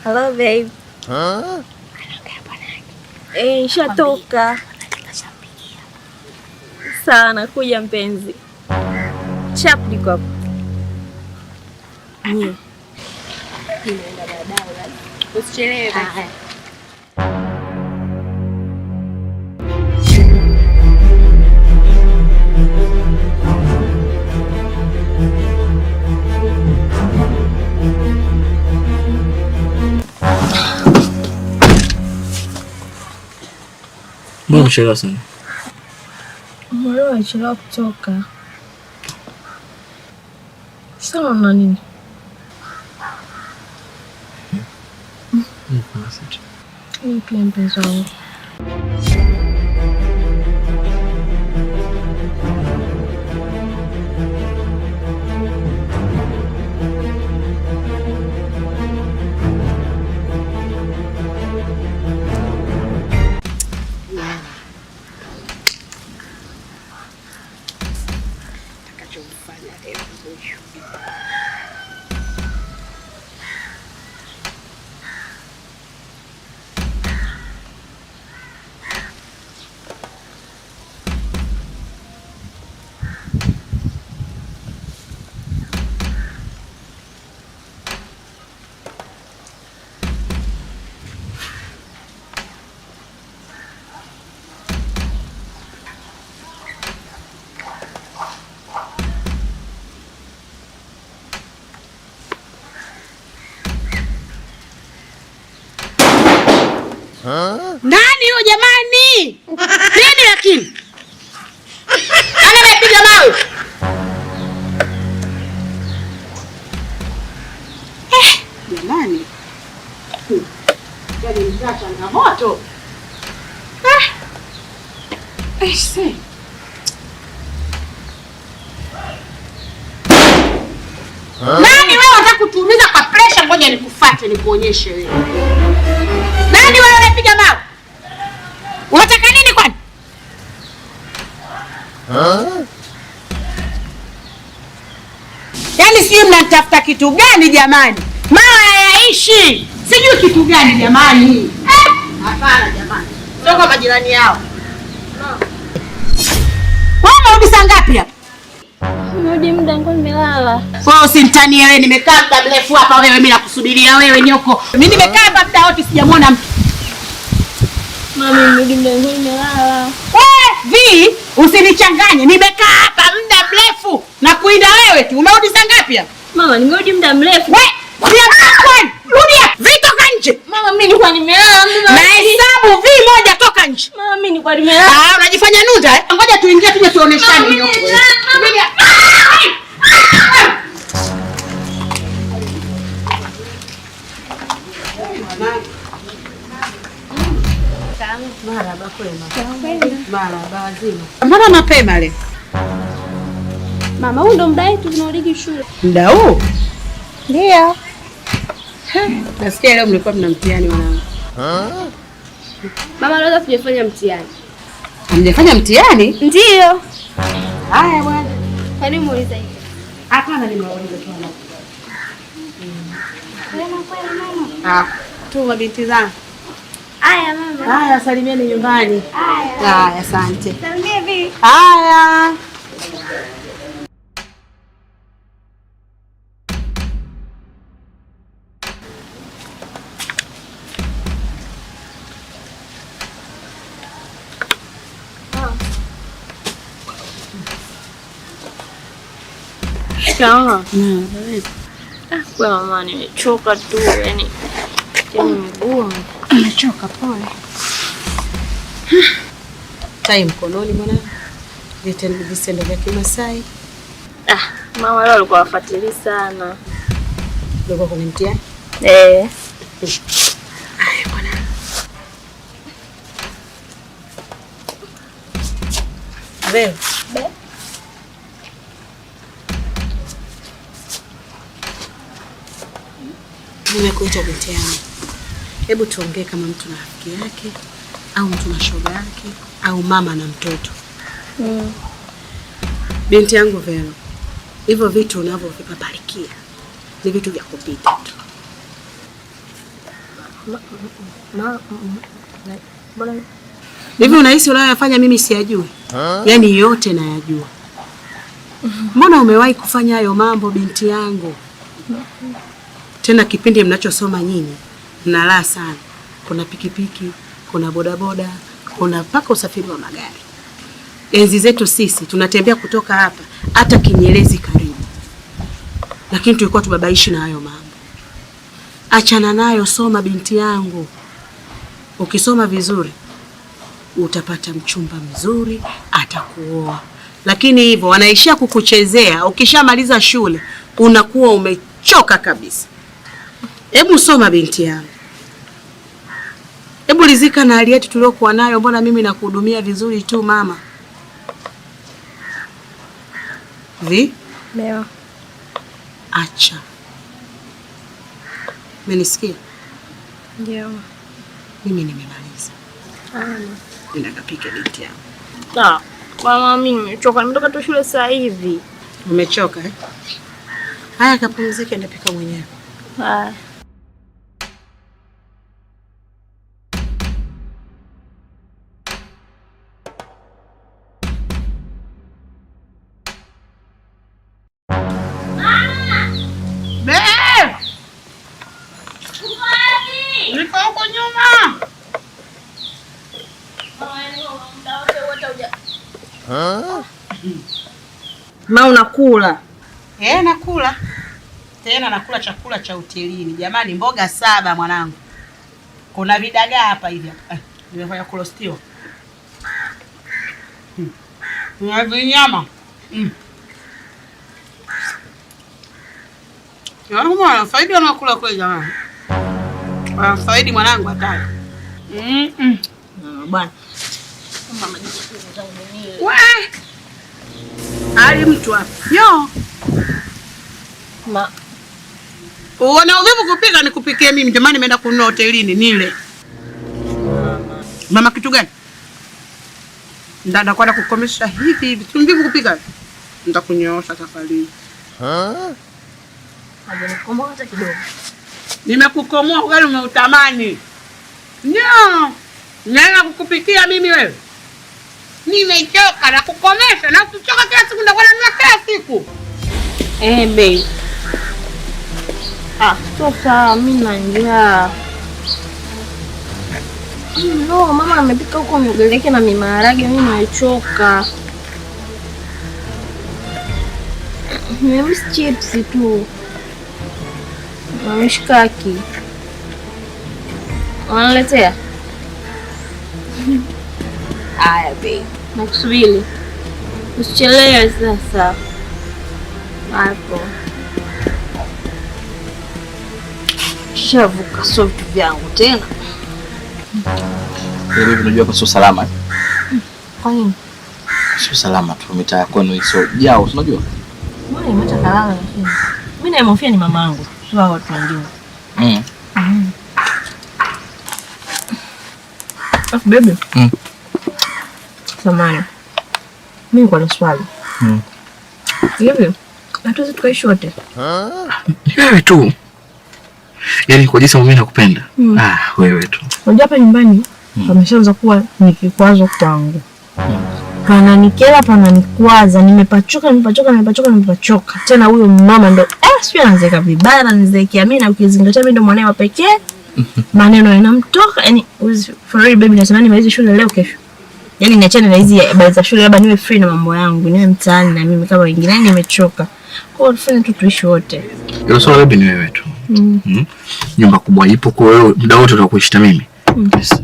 Hello babe. Shatoka. Sana kuja mpenzi. Chap liko hapo. Ninaenda baadaye. Usichelewe basi. Mbona umechelewa sana? Mbona umechelewa kutoka? Sawa na nini? Ni pia mpenzi wangu. Nani huyo jamani? Nini lakini? Anapiga mawe. Jamani. Yaani mzaa changamoto. Nani wewe unataka kutuumiza kwa pressure? Ngoja nikufuate nikuonyeshe wewe. Nani wewe unapiga mawe? Unataka nini kwani? Yaani sijui mnatafuta kitu gani jamani? Mawe hayaishi. Sijui kitu gani jamani. Hapana jamani. Sio kwa majirani yao. Wewe unarudi saa ngapi hapa? Nirudi muda ngo nimelala. Wewe usinitanie wewe, nimekaa muda mrefu hapa wewe, mimi nakusubiria wewe nyoko. Mimi nimekaa hapa muda wote sijamwona mtu. Mami nirudi muda ngo nimelala. Vi, usinichanganye. Nimekaa hapa muda mrefu na kuinda wewe tu. Umerudi saa ngapi hapa? Mama nimerudi muda mrefu. Rudi hapa. Vi toka nje. Mama mimi nilikuwa nimelala. Na hesabu vi moja toka nje. Mama mimi nilikuwa nimelala. Unajifanya nunda? Ngoja tuingie tuje tuoneshane nyoko. Marahaba kwema. Marahaba wazima. Mbona mapema leo? Mama huu ndo muda wetu tunarudi shule. Muda huu? Ndio. Nasikia leo mlikuwa mna mtihani wanangu. Mama leo tujafanya mtihani. Hamjafanya mtihani? Ndio. Haya bwana. Kwa nini muuliza hivi? Hapana nimeuliza tu mama. Mama. Tu mabinti zangu. Haya mama. Haya salimieni nyumbani. Haya asante. Salimia bibi. Haya. Kwa mama nimechoka tu yani. Mgumu. Nimechoka pole. Tai mkononi mwana. Vitendo vya Kimasai. Mama leo alikuwa afuatilia sana. Ndio kwa mtihani? Haya bwana. Bebe. Nimekuita binti yangu. Hebu tuongee kama mtu na rafiki yake au mtu na shoga yake au mama na mtoto. Binti yangu Vero, hivyo vitu unavyovipa Barikia ni vitu vya kupita tu. Hivi unahisi unayofanya mimi siyajui? Yaani yote nayajua. Mbona umewahi kufanya hayo mambo binti yangu? Tena kipindi mnachosoma nyinyi mnalaa sana. Kuna pikipiki, kuna bodaboda, kuna mpaka usafiri wa magari. Enzi zetu sisi tunatembea kutoka hapa hata Kinyerezi karibu. Lakini tulikuwa tubabaishi na hayo mambo. Achana nayo, soma binti yangu. Ukisoma vizuri utapata mchumba mzuri, atakuoa. Lakini hivyo wanaishia kukuchezea. Ukishamaliza shule unakuwa umechoka kabisa. Hebu soma binti yangu. Hebu rizika na hali yetu tuliokuwa nayo. Mbona mimi nakuhudumia vizuri tu mama? Leo. Acha. Umenisikia? Ndio. Mimi nimemaliza. Nenda kapike binti yangu. Mama mimi nimechoka. Nimetoka tu shule saa hivi. Umechoka eh? Haya kapumzike, ndapika mwenyewe. Haya. Ma unakula? Nakula. Tena nakula chakula cha hotelini. Jamani, mboga 7 mwanangu. Kuna vidagaa hapa hivi. Nimefanya kolostio. Kuna vinyama. Mwana, faidi wanakula kweli jamani. Faidi mwanangu hatari. Bwana. Mama hali mtu hapa. Yo. Uona uvivu kupika nikupikie mimi. Jamani nimeenda kununua hotelini nile. Mama kitu gani? Ndanda kwenda kukomesha hivi. Tungivu kupika. Nitakunyoosha tafadhali. Nikukomoa hata kidogo. Nimekukomoa ugali umeutamani. Nyo. Nana kukupikia mimi wewe. Nimechoka na kukomesha na kuchoka kila siku ndio kunanua kila siku. Babe. Sasa mimi na njaa. No, mama amepika huko mgeleke na mimaharage, mimi nimechoka. Mimi chips tu. Na mishikaki. Unaletea? Aya babe. Nakusubiri. Usichelewe sasa. Hapo. Shavuka sio vitu vyangu tena. Wewe unajua hapa sio salama. Kwa nini? Sio salama tu mitaa kwenu hizo. Jao, unajua? Mbona imeacha kalala lakini. Mimi naimofia ni mamangu, sio watu wengine. Baby. Samahani. Mimi kwa swali. Hivi, hatuwezi tukaishi wote? Wewe tu. Yaani kwa jinsi mimi nakupenda. Wewe tu. Unajua hapa nyumbani pameshaanza kuwa ni kikwazo kwangu. Pananikera, pananikwaza, nimepachoka. Tena huyo mama ndo sio anaanza vibaya, anaanza mimi na ukizingatia mimi ndo mwanae wa pekee. Maneno yanamtoka, yani for real baby, natamani malize shule leo kesho. Yaani niachane na hizi habari za shule, labda niwe free na mambo yangu, niwe mtaani na mimi kama wengine, nimechoka. Kwa hiyo tufanye tu tuishi wote. Hilo swala baby ni wewe tu. Nyumba kubwa ipo kwa wewe, muda wote utakuishi na mimi. Yes.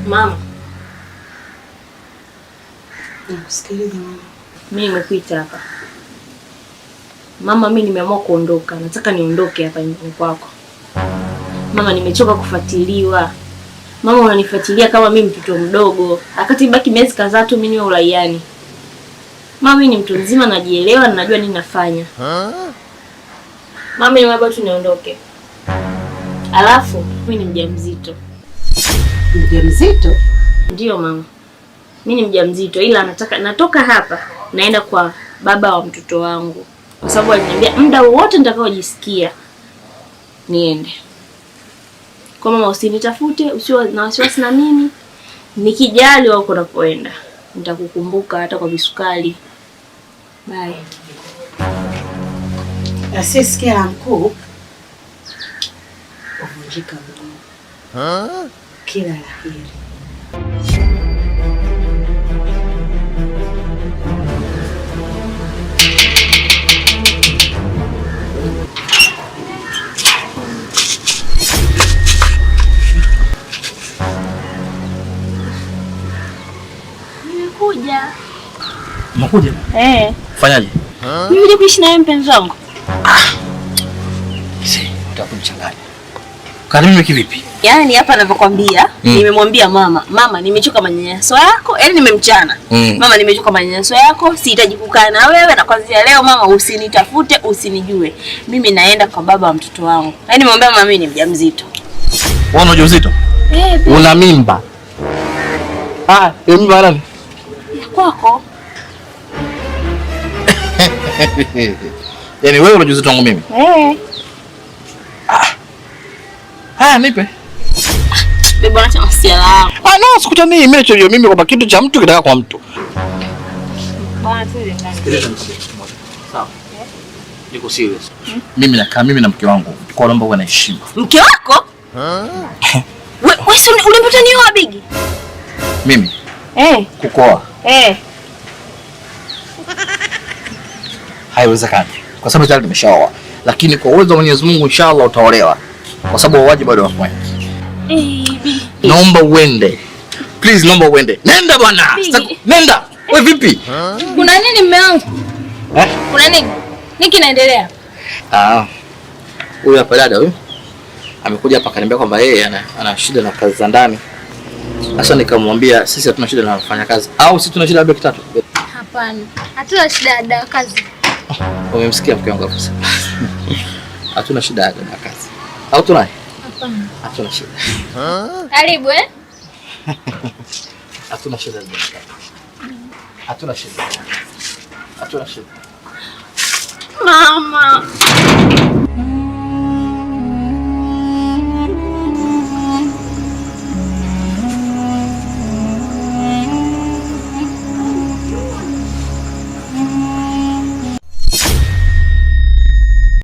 Mama. Nakusikiliza mama. Mimi nimekuita hapa. Mama, mimi nimeamua kuondoka. Nataka niondoke hapa nyumbani kwako. Mama, nimechoka kufuatiliwa. Mama, unanifuatilia kama mimi mtoto mdogo. Akati baki miezi kadhaa tu mimi niwe uraiani. Mama, mimi ni mtu mzima, najielewa na najua nini nafanya. Mama, nimeamua tu niondoke. Alafu mimi ni mjamzito. Mjamzito? Ndio mama. Mimi ni mjamzito, ila natoka hapa naenda kwa baba wa mtoto wangu. Kwa sababu aliniambia muda wote nitakaojisikia niende. Kwa mama usinitafute, usiwe na wasiwasi na mimi. Nikijali wako unapoenda, nitakukumbuka hata kwa bisukali. Bye. Asisikia mkuu. Uvunjika mguu. Kila la heri. Nimekuja. Umekuja? Fanyaje? Nimekuja kuishi na wewe mpenzi wangu. Utakuchanganya. Karibu kivipi? Yaani hapa ninavyokuambia, nimemwambia mama nimechoka manyanyaso yako, yaani nimemchana. Mama nimechoka manyanyaso yako, sihitaji kukaa na wewe na kuanzia leo mama usinitafute, usinijue. Mimi naenda kwa baba wa mtoto wangu. Yaani nimemwambia mama mimi ni mjamzito. Wewe una ujauzito? Una mimba. Mimba nani? Ya kwako. Yaani wewe una ujauzito wangu mimi? Nipe. Bebe bwana cha msiala wangu. No, sikutani mimi nachojua mimi kwamba kitu cha mtu kitaka kwa mtu. Bwana tuende ndani. Sawa. Niko serious. Mimi na mke wangu. Kwa naomba uwe na heshima. Mke wako? Wewe ulimpata nioa Bigi? Mimi? Kukoa. Haiwezekani. Kwa sababu tayari tumeshaoa. Lakini kwa uwezo wa Mwenyezi Mungu inshallah utaolewa. Kwa sababu wajibu bado wako. Naomba uende. Please naomba uende. Nenda bwana. Nenda. Wewe vipi? Kuna nini mume wangu? Kuna nini? Nini kinaendelea? Huyu hapa dada huyu. Amekuja hapa akaniambia kwamba yeye ana shida na kazi za ndani. Sasa nikamwambia sisi hatuna shida na kufanya kazi. Au sisi tuna shida labda kitatu. Hapana. Hatuna shida na kazi. Umemsikia mke wangu hapo sasa. Hatuna shida na kazi. Au tunaye? Hapana. Hatuna shida. Karibu Hatuna shida na kazi. Hatuna shida. Hatuna shida. Mama.